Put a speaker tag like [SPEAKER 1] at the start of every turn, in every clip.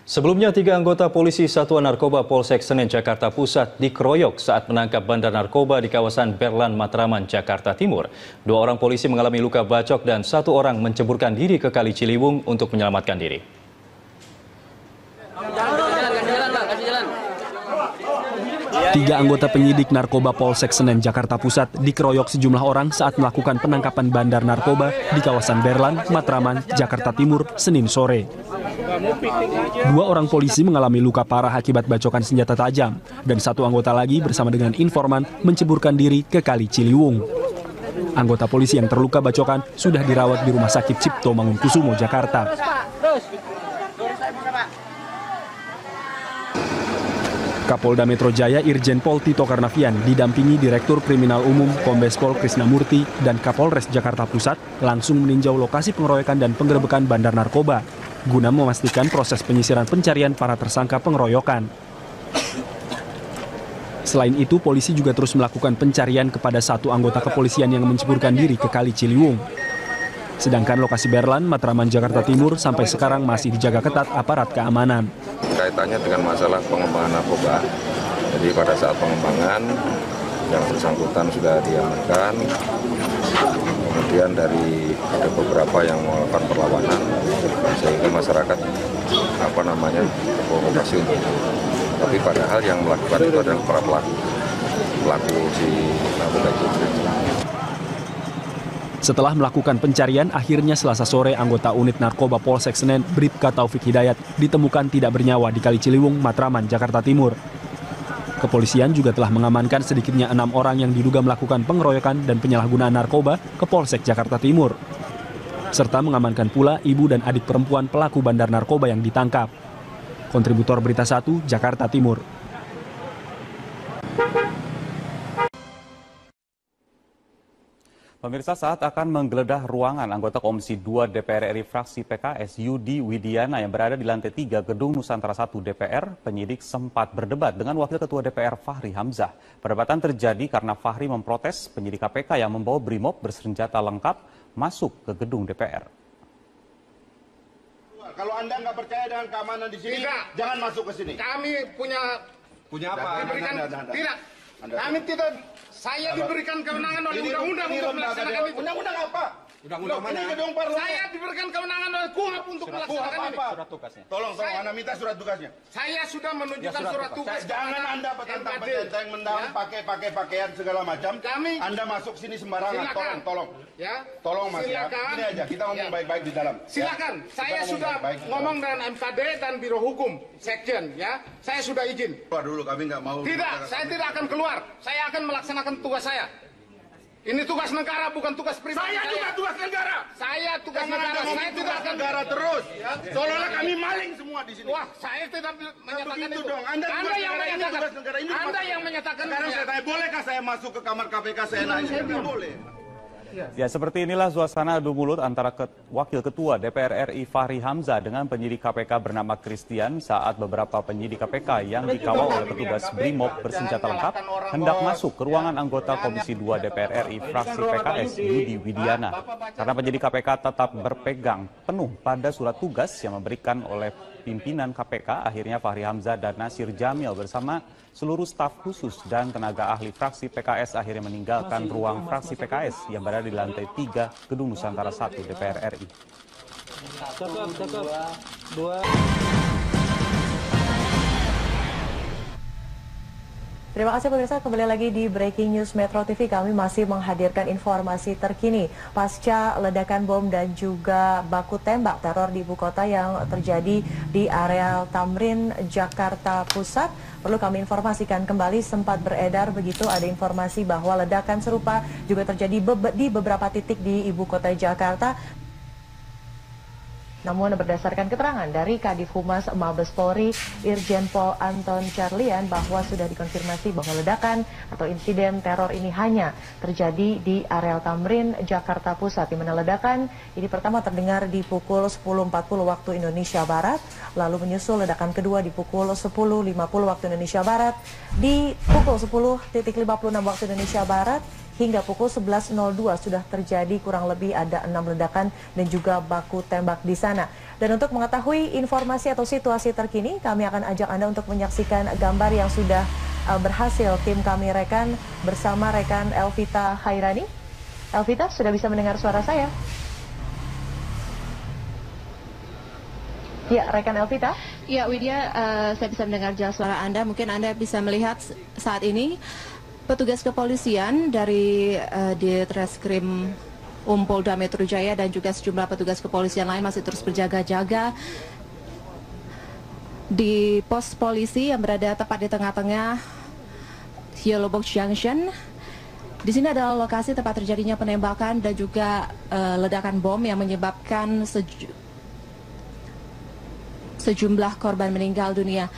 [SPEAKER 1] Sebelumnya, 3 anggota polisi Satuan Narkoba Polsek Senen, Jakarta Pusat dikeroyok saat menangkap bandar narkoba di kawasan Berlan, Matraman, Jakarta Timur. 2 orang polisi mengalami luka bacok dan 1 orang menceburkan diri ke Kali Ciliwung untuk menyelamatkan diri.
[SPEAKER 2] 3 anggota penyidik narkoba Polsek Senen, Jakarta Pusat dikeroyok sejumlah orang saat melakukan penangkapan bandar narkoba di kawasan Berlan, Matraman, Jakarta Timur, Senin sore. 2 orang polisi mengalami luka parah akibat bacokan senjata tajam, dan 1 anggota lagi bersama dengan informan menceburkan diri ke Kali Ciliwung. Anggota polisi yang terluka bacokan sudah dirawat di Rumah Sakit Cipto Mangunkusumo, Jakarta. Kapolda Metro Jaya Irjen Pol Tito Karnavian didampingi Direktur Kriminal Umum Kombes Pol Krisnamurti dan Kapolres Jakarta Pusat langsung meninjau lokasi pengeroyokan dan penggerebekan bandar narkoba guna memastikan proses penyisiran pencarian para tersangka pengeroyokan. Selain itu, polisi juga terus melakukan pencarian kepada 1 anggota kepolisian yang menceburkan diri ke Kali Ciliwung. Sedangkan lokasi Berlan, Matraman, Jakarta Timur sampai sekarang masih dijaga ketat aparat keamanan.
[SPEAKER 3] Kaitannya dengan masalah pengembangan narkoba, jadi pada saat pengembangan yang bersangkutan sudah diamankan, kemudian dari ada beberapa yang melakukan perlawanan, sehingga masyarakat provokasi untuk itu. Tapi padahal yang melakukan itu adalah para pelaku si narkoba itu.
[SPEAKER 2] Setelah melakukan pencarian, akhirnya Selasa sore anggota unit narkoba Polsek Senen, Bribka Taufik Hidayat, ditemukan tidak bernyawa di Kali Ciliwung, Matraman, Jakarta Timur. Kepolisian juga telah mengamankan sedikitnya 6 orang yang diduga melakukan pengeroyokan dan penyalahgunaan narkoba ke Polsek Jakarta Timur. Serta mengamankan pula ibu dan adik perempuan pelaku bandar narkoba yang ditangkap. Kontributor Berita 1, Jakarta Timur.
[SPEAKER 4] Pemirsa, saat akan menggeledah ruangan anggota Komisi 2 DPR RI fraksi PKS Yudi Widiana yang berada di lantai 3 Gedung Nusantara 1 DPR, penyidik sempat berdebat dengan Wakil Ketua DPR Fahri Hamzah. Perdebatan terjadi karena Fahri memprotes penyidik KPK yang membawa brimob bersenjata lengkap masuk ke gedung DPR.
[SPEAKER 5] Kalau Anda nggak percaya dengan keamanan di sini, jangan masuk ke sini. Kami punya apa? Tidak. Kami tidak. Saya diberikan kewenangan oleh undang-undang untuk melaksanakan itu. Undang-undang apa? Undang-undang mana? Saya diberikan kewenangan oleh KUHAP untuk melaksanakan itu. Surat tugasnya. Tolong, Anda minta surat tugasnya. Saya sudah menunjukkan surat tugas. Jangan Anda petentang-petentang mendalam pakai pakaian segala macam. Anda masuk sini sembarangan. Tolong. Ya. Tolong Mas. Ini aja, kita ngomong baik-baik di dalam. Silakan. Saya sudah ngomong dengan MKD dan Biro Hukum, Sekjen, ya. Saya sudah izin. Keluar dulu, kami nggak mau. Tidak, saya tidak akan keluar. Saya akan melaksanakan tugas saya. Ini tugas negara, bukan tugas pribadi. Saya juga tugas negara. Saya tugas negara. Saya tidak akan negara terus. Ya. Seolah-olah kami maling semua di sini. Wah, saya tidak menyatakan itu. Dong. Anda yang menyatakan. Anda yang menyatakan. Sekarang saya tanya, bolehkah saya masuk ke kamar KPK seenaknya? Tidak boleh.
[SPEAKER 4] Ya, seperti inilah suasana adu mulut antara Wakil Ketua DPR RI Fahri Hamzah dengan penyidik KPK bernama Christian saat beberapa penyidik KPK yang dikawal oleh petugas BRIMOB bersenjata lengkap hendak masuk ke ruangan anggota Komisi 2 DPR RI fraksi PKS Yudi Widiana. Karena penyidik KPK tetap berpegang penuh pada surat tugas yang memberikan oleh pimpinan KPK, akhirnya Fahri Hamzah dan Nasir Jamil bersama seluruh staf khusus dan tenaga ahli fraksi PKS akhirnya meninggalkan ruang fraksi PKS yang berada di lantai 3 Gedung Nusantara 1 DPR RI.
[SPEAKER 6] Terima kasih pemirsa, kembali lagi di Breaking News Metro TV. Kami masih menghadirkan informasi terkini pasca ledakan bom dan juga baku tembak teror di ibu kota yang terjadi di areal Tamrin, Jakarta Pusat. Perlu kami informasikan kembali, sempat beredar begitu ada informasi bahwa ledakan serupa juga terjadi di beberapa titik di ibu kota Jakarta. Namun berdasarkan keterangan dari Kadif Humas Mabes Polri, Irjen Pol Anton Carlian, bahwa sudah dikonfirmasi bahwa ledakan atau insiden teror ini hanya terjadi di areal Tamrin, Jakarta Pusat, di mana ledakan ini pertama terdengar di pukul 10.40 waktu Indonesia Barat, lalu menyusul ledakan kedua di pukul 10.50 waktu Indonesia Barat, di pukul 10.56 waktu Indonesia Barat, hingga pukul 11.02 sudah terjadi kurang lebih ada 6 ledakan dan juga baku tembak di sana. Dan untuk mengetahui informasi atau situasi terkini, kami akan ajak Anda untuk menyaksikan gambar yang sudah berhasil tim kami rekan bersama rekan Elvita Hairani. Elvita, sudah bisa mendengar suara saya? Ya, rekan Elvita.
[SPEAKER 7] Ya, Widya, saya bisa mendengar jelas suara Anda. Mungkin Anda bisa melihat saat ini petugas kepolisian dari Ditreskrim Polda Metro Jaya dan juga sejumlah petugas kepolisian lain masih terus berjaga-jaga di pos polisi yang berada tepat di tengah-tengah Yellow Box Junction. Di sini adalah lokasi tempat terjadinya penembakan dan juga ledakan bom yang menyebabkan sejumlah korban meninggal dunia.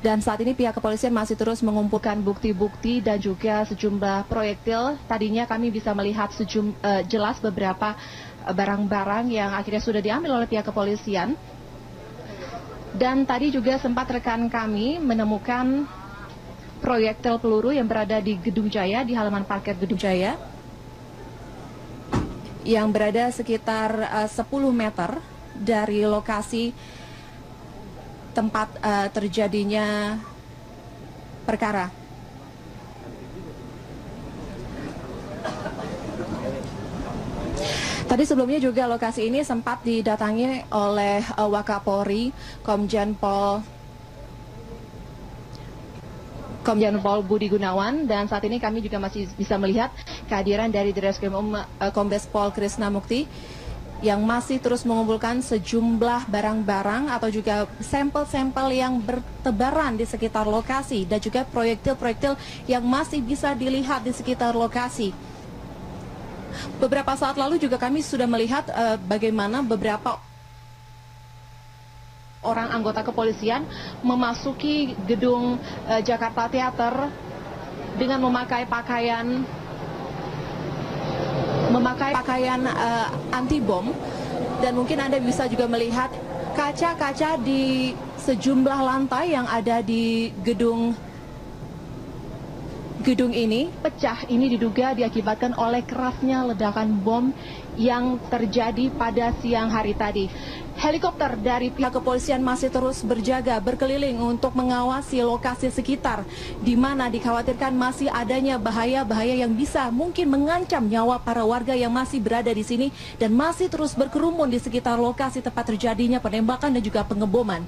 [SPEAKER 7] Dan saat ini pihak kepolisian masih terus mengumpulkan bukti-bukti dan juga sejumlah proyektil. Tadinya kami bisa melihat jelas beberapa barang-barang yang akhirnya sudah diambil oleh pihak kepolisian. Dan tadi juga sempat rekan kami menemukan proyektil peluru yang berada di Gedung Jaya, di halaman parkir Gedung Jaya, yang berada sekitar 10 meter dari lokasi tempat terjadinya perkara. Tadi sebelumnya juga lokasi ini sempat didatangi oleh Wakapolri, Komjen Pol Budi Gunawan, dan saat ini kami juga masih bisa melihat kehadiran dari Ditreskrim Kombes Pol Krisna Mukti yang masih terus mengumpulkan sejumlah barang-barang atau juga sampel-sampel yang bertebaran di sekitar lokasi dan juga proyektil-proyektil yang masih bisa dilihat di sekitar lokasi. Beberapa saat lalu juga kami sudah melihat bagaimana beberapa orang anggota kepolisian memasuki gedung Jakarta Theater dengan memakai pakaian anti bom, dan mungkin Anda bisa juga melihat kaca-kaca di sejumlah lantai yang ada di gedung ini pecah. Ini diduga diakibatkan oleh kerasnya ledakan bom yang terjadi pada siang hari tadi. Helikopter dari pihak kepolisian masih terus berjaga berkeliling untuk mengawasi lokasi sekitar, di mana dikhawatirkan masih adanya bahaya-bahaya yang bisa mungkin mengancam nyawa para warga yang masih berada di sini dan masih terus berkerumun di sekitar lokasi tempat terjadinya penembakan dan juga pengeboman.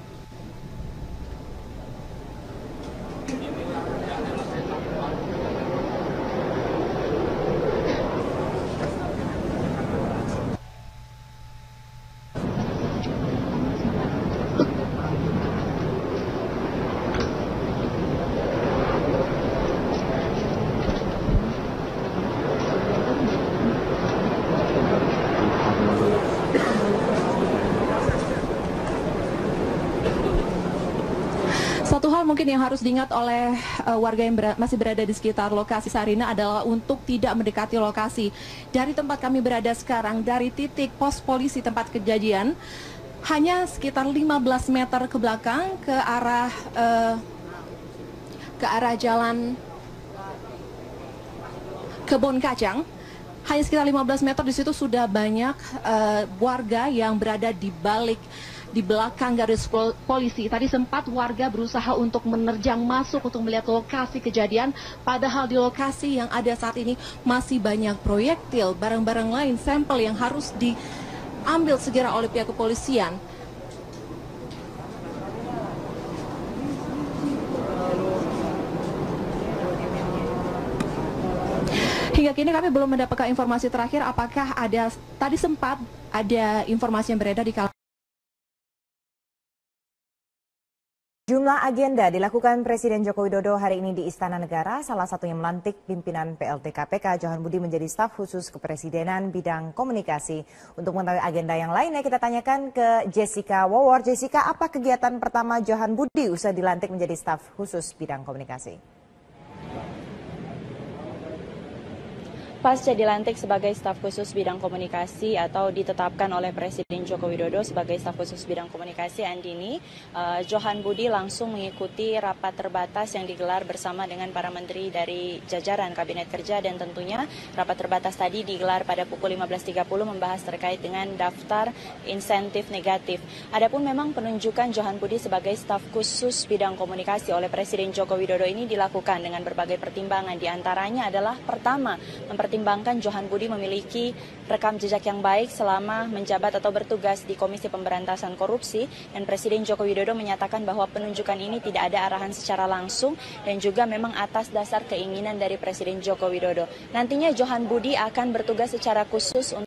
[SPEAKER 7] Satu hal mungkin yang harus diingat oleh warga yang masih berada di sekitar lokasi Sarina adalah untuk tidak mendekati lokasi. Dari tempat kami berada sekarang, dari titik pos polisi tempat kejadian, hanya sekitar 15 meter ke belakang ke arah jalan Kebon Kacang. Hanya sekitar 15 meter di situ sudah banyak warga yang berada di belakang garis polisi. Tadi sempat warga berusaha untuk menerjang masuk untuk melihat lokasi kejadian, padahal di lokasi yang ada saat ini masih banyak proyektil, barang-barang lain, sampel yang harus diambil segera oleh pihak kepolisian. Hingga kini kami belum mendapatkan informasi terakhir apakah tadi sempat ada informasi yang beredar di kalangan.
[SPEAKER 8] Jumlah agenda dilakukan Presiden Joko Widodo hari ini di Istana Negara, salah satunya melantik pimpinan PLT KPK Johan Budi menjadi staf khusus kepresidenan bidang komunikasi. Untuk mengetahui agenda yang lainnya kita tanyakan ke Jessica Wawor. Jessica, apa kegiatan pertama Johan Budi usai dilantik menjadi staf khusus bidang komunikasi?
[SPEAKER 9] Pasca dilantik sebagai staf khusus bidang komunikasi atau ditetapkan oleh Presiden Joko Widodo sebagai staf khusus bidang komunikasi Andini, Johan Budi langsung mengikuti rapat terbatas yang digelar bersama dengan para menteri dari jajaran Kabinet Kerja, dan tentunya rapat terbatas tadi digelar pada pukul 15.30 membahas terkait dengan daftar insentif negatif. Adapun memang penunjukan Johan Budi sebagai staf khusus bidang komunikasi oleh Presiden Joko Widodo ini dilakukan dengan berbagai pertimbangan. Di antaranya adalah pertama, mempertimbangkan Johan Budi memiliki rekam jejak yang baik selama menjabat atau bertugas di Komisi Pemberantasan Korupsi, dan Presiden Joko Widodo menyatakan bahwa penunjukan ini tidak ada arahan secara langsung dan juga memang atas dasar keinginan dari Presiden Joko Widodo. Nantinya Johan Budi akan bertugas secara khusus